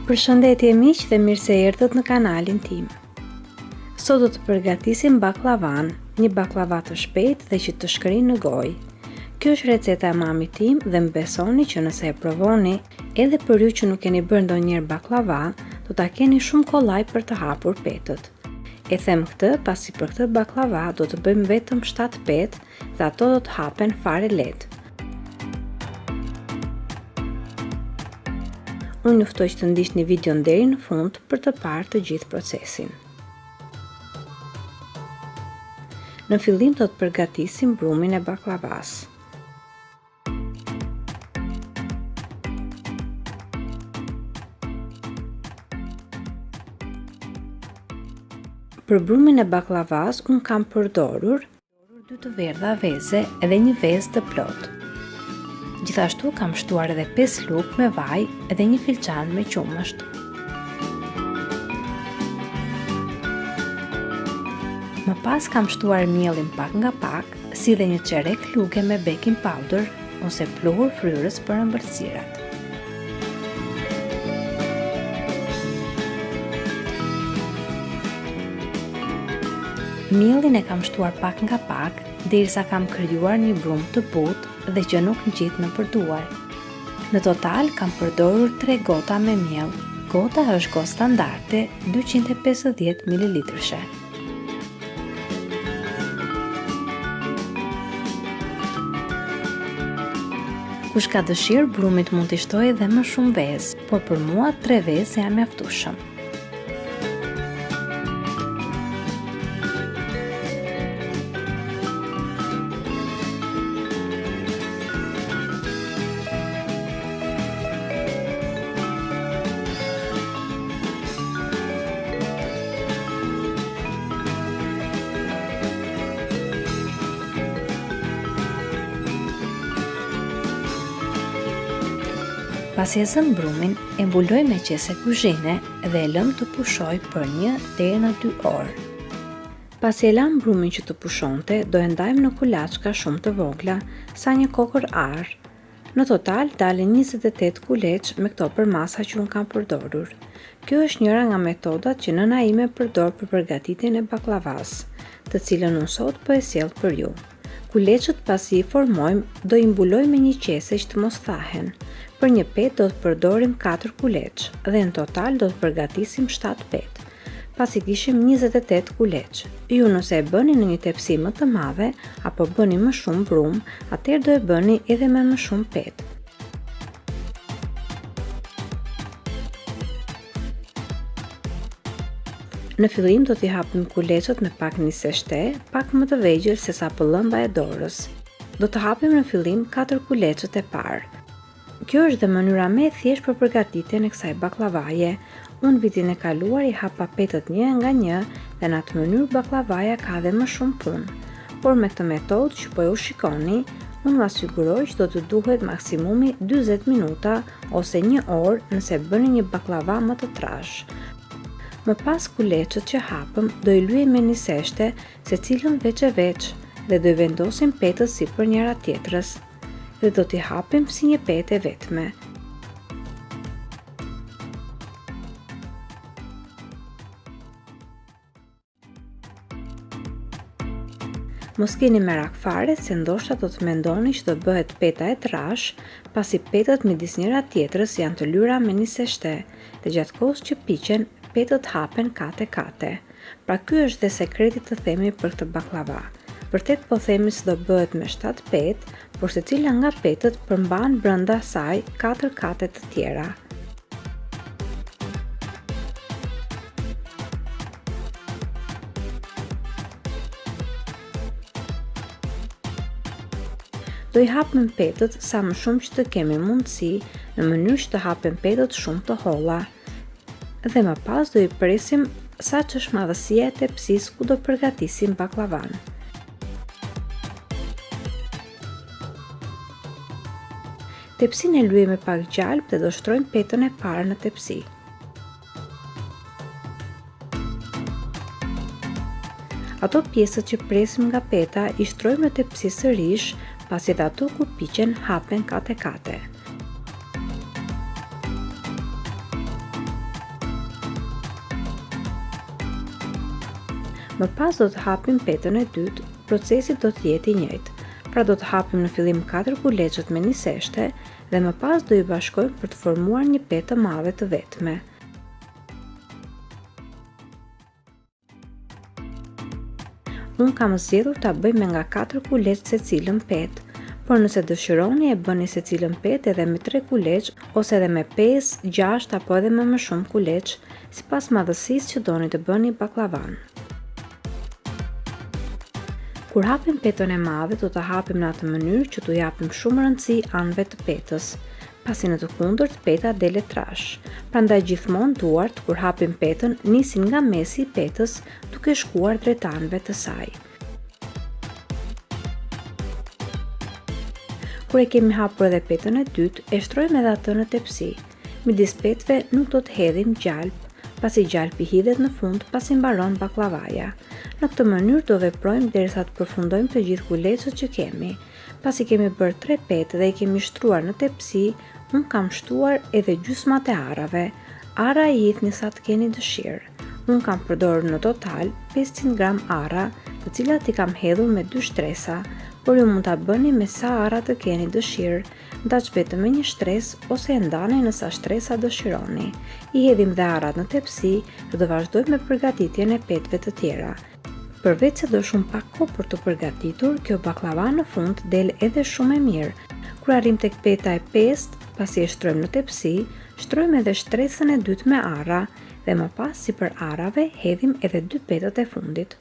Përshëndetje miq dhe mirë se erdhët në kanalin tim. Sot do të përgatisim baklavan, një baklava të shpejtë dhe që të shkrin në gojë. Kjo është receta e mamit tim dhe më besoni që nëse e provoni, edhe për ju që nuk keni bërë ndonjëherë baklava, do ta keni shumë kollaj për të hapur petët. E them këtë pasi për këtë baklava do të bëjmë vetëm 7 petë dhe ato do të hapen fare lehtë. Unë juftoj që të ndiqni videon deri në fund për të parë të gjithë procesin. Në fillim do të përgatisim brumin e baklavas. Për brumin e baklavas unë kam përdorur 2 verdha veze edhe një vezë të plote. Gjithashtu kam shtuar edhe 5 lugë me vaj edhe një filxhan me qumesht. Më pas kam shtuar miellin pak nga pak, si dhe një çerek luge me baking powder ose pluhur fryres për embelsirat. Miellin e kam shtuar pak nga pak, derisa kam krijuar një brum të butë dhe që nuk ngjit në përduar. Në total kam përdorur 3 gota me miell. Gota është gotë standarde 250 ml. Kush ka dëshirë, brumit mund t'i shtojë edhe më shumë vezë, por për mua 3 vezë janë mjaftueshëm. Pasi e zëm brumin, e mbuloj me qese kuzhine dhe e lëm të pushoj për 1 deri në 2 orë. Pasi e lam brumin që të pushonte, do e ndajmë në kulaçka shumë të vogla, sa një kokër arë. Në total dalin 28 kuleç me këto përmasa që unë kam përdorur. Kjo është njëra nga metodat që nëna ime përdor për përgatitjen e baklavas, të cilën unë sot po e sjell për ju. Kuleçët pasi i formojmë, do i mbuloj me një qese që të mos thahen. Për një petë do të përdorim 4 kuleç dhe në total do të përgatisim 7 petë. Pasi kishim 28 kuleç. Ju nëse e bëni në një tepsi më të madhe apo bëni më shumë brum, atëherë do e bëni edhe me më shumë petë. Në fillim do t'i hapim kuleçët me pak nisë shte, pak më të vegjël se sa pëllëmba e dorës. Do të hapim në fillim 4 kuleçët e parë. Kjo është dhe mënyra më e thjeshtë për përgatitjen e kësaj baklavaje. Unë vitin e kaluar i hapa petët një nga një dhe në atë mënyrë baklavaja ka dhe më shumë punë. Por me këtë metodë që po ju shikoni, unë ma siguroj që do të duhet maksimumi 40 minuta ose 1 orë nëse bëni një baklava më të trashë. Më pas kuleçët që hapëm, do i lyejmë me niseshte se cilën veç dhe do i vendosim petët si për njëra tjetrës dhe do t'i hapim si një petë e vetme. Mos keni merak fare se ndoshta do të mendoni që do bëhet peta e trash, pasi petët midis njëra tjetrës janë të lyera me niseshte dhe gjatë kohës që piqen, petët hapen kate. Pra ky është dhe sekreti të themi për këtë baklava. Vërtet po themi se do bëhet me 7 petë, por secila nga petët përmban brenda saj 4 kate të tjera. Do i hapim petët sa më shumë që të kemi mundësi, në mënyrë që të hapen petët shumë të holla. Dhe më pas do i presim sa që është madhësia e tepsisë ku do përgatisim baklavan. Tepsinë e lyejmë me pak gjalp dhe do shtrojmë petën e parë në tepsi. Ato pjesët që presim nga peta i shtrojmë në tepsi sërish, pasi dhe ato ku piqen hapen kate. Më pas do të hapim petën e dytë, procesi do të jetë i njëjtë. Pra do të hapim në fillim 4 kuleçet me një seshte dhe më pas do i bashkojmë për të formuar një petë të madhe të vetme. Unë kam zgjedhur ta bëj me nga 4 kuleç secilën petë, por nëse dëshironi e bëni secilën petë edhe me 3 kuleç ose edhe me 5, 6 apo edhe me më shumë kuleç, sipas madhësisë që doni të bëni baklavan. Kur hapim petën e madhe, do ta hapim në atë mënyrë që t'u japim shumë rëndësi anëve të petës, pasi në të kundërt peta delet trash. Prandaj gjithmonë duart kur hapim petën nisin nga mesi i petës duke shkuar drejt anëve të saj. Kur e kemi hapur edhe petën e dytë, e shtrojmë edhe atë në tepsi. Midis petëve nuk do të hedhim gjalp, pasi gjalpi hidhet në fund pasi mbaron baklavaja. Në këtë mënyrë do veprojmë derisa të përfundojmë të gjithë kuleçët që kemi. Pasi kemi bërë 3 petë dhe i kemi shtruar në tepsi, unë kam shtuar edhe gjysmat e arave. Ara i hidhni sa të keni dëshirë. Unë kam përdorur në total 500 gram ara, të cilat i kam hedhur me 2 shtresa, por ju mund ta bëni me sa ara të keni dëshirë, ndaç vetëm me një shtresë ose e ndani në sa shtresa dëshironi. I hedhim dhe arat në tepsi dhe do vazhdojmë me përgatitjen e petëve të tjera. Përveç se do shumë pak kohë për të përgatitur, kjo baklava në fund del edhe shumë e mirë. Kur arrim tek peta e 5, pasi e shtrojmë në tepsi, shtrojmë edhe shtresën e dytë me ara dhe më pas sipër arave hedhim edhe 2 petët e fundit.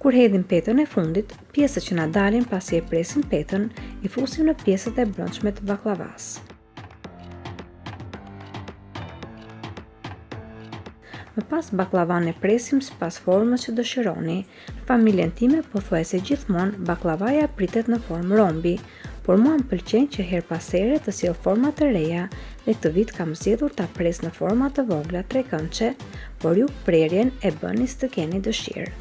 Kur hedhim petën e fundit, pjesët që na dalin pasi e presim petën, i fusim në pjesët e brendshme të baklavas. Më pas baklavan e presim sipas formës që dëshironi. Në familjen time pothuajse gjithmonë baklavaja pritet në formë rombi, por mua më pëlqen që her pas here të sjell forma të reja dhe këtë vit kam zgjedhur ta pres në forma të vogla trekëndshe, por ju prerjen e bëni si të keni dëshirë.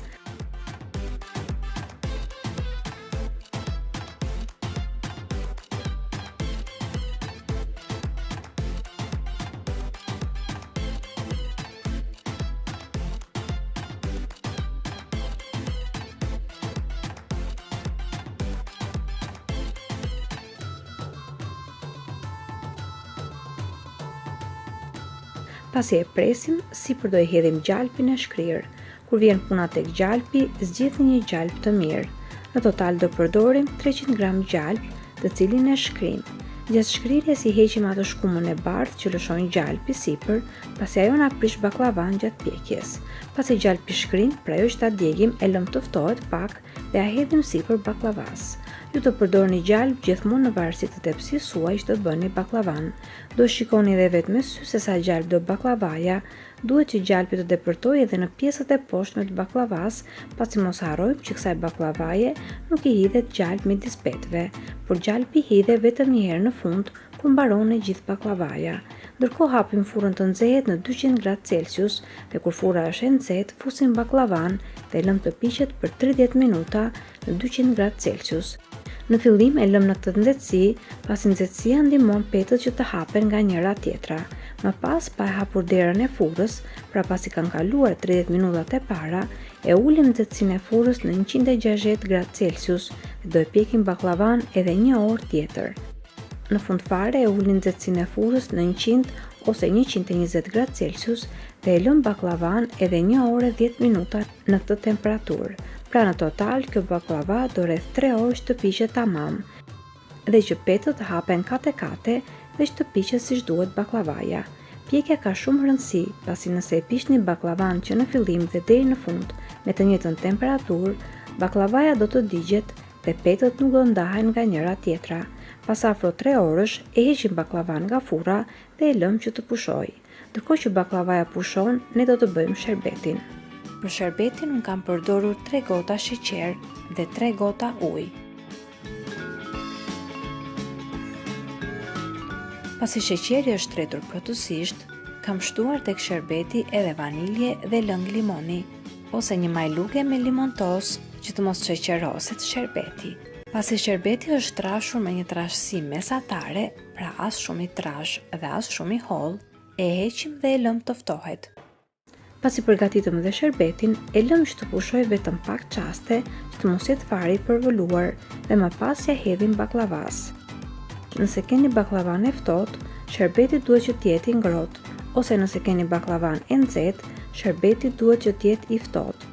Pasi e presim, sipër do i hedhim gjalpin e shkrirë. Kur vjen puna tek gjalpi, zgjidhni një gjalp të mirë. Në total do përdorim 300 gram gjalp, të cilin e shkrim. Gjatë shkrirjes i heqim atë shkumën e bardhë që lëshon gjalpi sipër, pasi ajo na prish baklavan gjatë pjekjes. Pasi gjalpi shkrin, pra ajo që ta djegim e lëm të ftohet pak dhe a hedhim sipër baklavas. Ju të përdorni gjalp gjithmonë në varësi të tepsisë suaj që do bëni baklavan. Do shikoni edhe vetë me sy se sa gjalp do baklavaja, duhet që gjalpi të depërtojë edhe në pjesët e poshtme të baklavas, pasi mos harrojmë që kësaj baklavaje nuk i hidhet gjalp midis petëve, por gjalpi hidhe vetëm një herë në fund kur mbaron e gjithë baklavaja. Ndërkohë hapim furrën të nxehet në 200 gradë Celsius dhe kur furra është e nxehtë, fusim baklavan dhe lëm të piqet për 30 minuta në 200 gradë Celsius. Në fillim e lëm në këtë nxehtësi, pasi nxehtësia ndihmon petët që të hapen nga njëra tjetra. Më pas, pa e hapur derën e furrës, pra pasi kanë kaluar 30 minutat e para, e ulim nxehtësinë e furrës në 160 gradë Celsius dhe do e pjekim baklavan edhe një orë tjetër. Në fund fare e ulin nxehtësinë e furrës në 100 ose 120 gradë Celsius dhe e lëm baklavan edhe 1 orë e 10 minuta në këtë temperaturë. Pra në total kjo baklava do rreth 3 orë që të piqet tamam dhe që petët të hapen kate dhe që të piqet siç duhet baklavaja. Pjekja ka shumë rëndësi, pasi nëse e piqni baklavan që në fillim dhe deri në fund me të njëjtën temperaturë, baklavaja do të digjet dhe petët nuk do ndahen nga njëra tjetra. Pas afro 3 orësh e heqim baklavan nga furra dhe e lëm që të pushojë. Ndërkohë që baklavaja pushon, ne do të bëjmë sherbetin. Për sherbetin unë kam përdorur 3 gota sheqer dhe 3 gota ujë. Pasi sheqeri është tretur plotësisht, kam shtuar tek sherbeti edhe vanilje dhe lëng limoni, ose një maj luge me limontos që të mos sheqeroset sherbeti. Pasi sherbeti është trashur me një trashësi mesatare, pra as shumë i trash dhe as shumë i holl, e heqim dhe e lëm të ftohet. Pasi përgatitëm dhe sherbetin, e lëm që të pushoj vetëm pak qaste që të mos jetë fare i përvoluar dhe më pas ja hedhim bakllavas. Nëse keni baklavan e ftohtë, sherbeti duhet që të jetë i ngrohtë, ose nëse keni baklavan e nxehtë, sherbeti duhet që të jetë i ftohtë.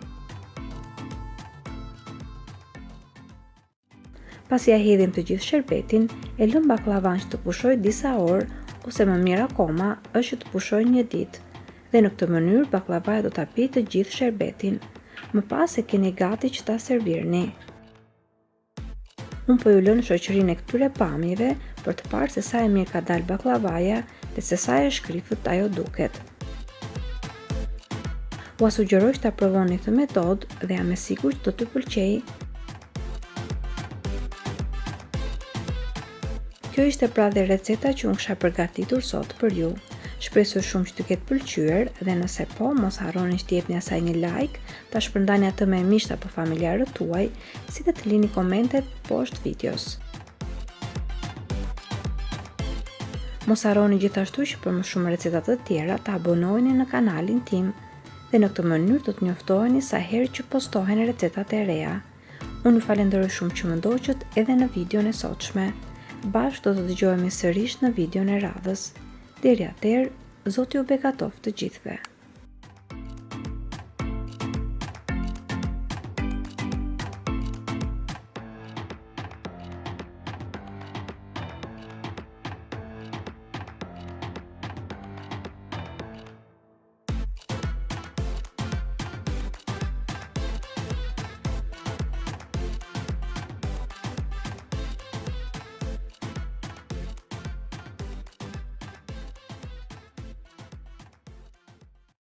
Pasi ja hedhim të gjithë sherbetin, e lëm baklavan që të pushoj disa orë, ose më mirë akoma është që të pushoj një ditë. Dhe në këtë mënyrë baklavaja do ta pijë të gjithë sherbetin. Më pas e keni gati që ta servirni. Unë po ju lë në shoqërinë e këtyre pamjeve për të parë se sa e mirë ka dalë baklavaja dhe se sa e shkrifët ajo duket. Ua sugjeroj që ta provoni këtë metodë dhe jam e sigurt që do t'ju pëlqejë. Kjo ishte pra dhe receta që unë kisha përgatitur sot për ju. Shpresoj shumë që t'ju ketë pëlqyer dhe nëse po, mos harroni që t'jepni asaj një like, ta shpërndani atë me miqt apo familjarët tuaj, si dhe të lini komentet poshtë videos. Mos harroni gjithashtu që për më shumë receta të tjera të abonoheni në kanalin tim dhe në këtë mënyrë do të njoftoheni sa herë që postohen recetat e reja. Unë ju falenderoj shumë që më ndoqët edhe në videon e sotshme. Bashkë do të dëgjohemi sërish në videon e radhës. Deri atëherë, Zoti ju bekatoft të gjithëve.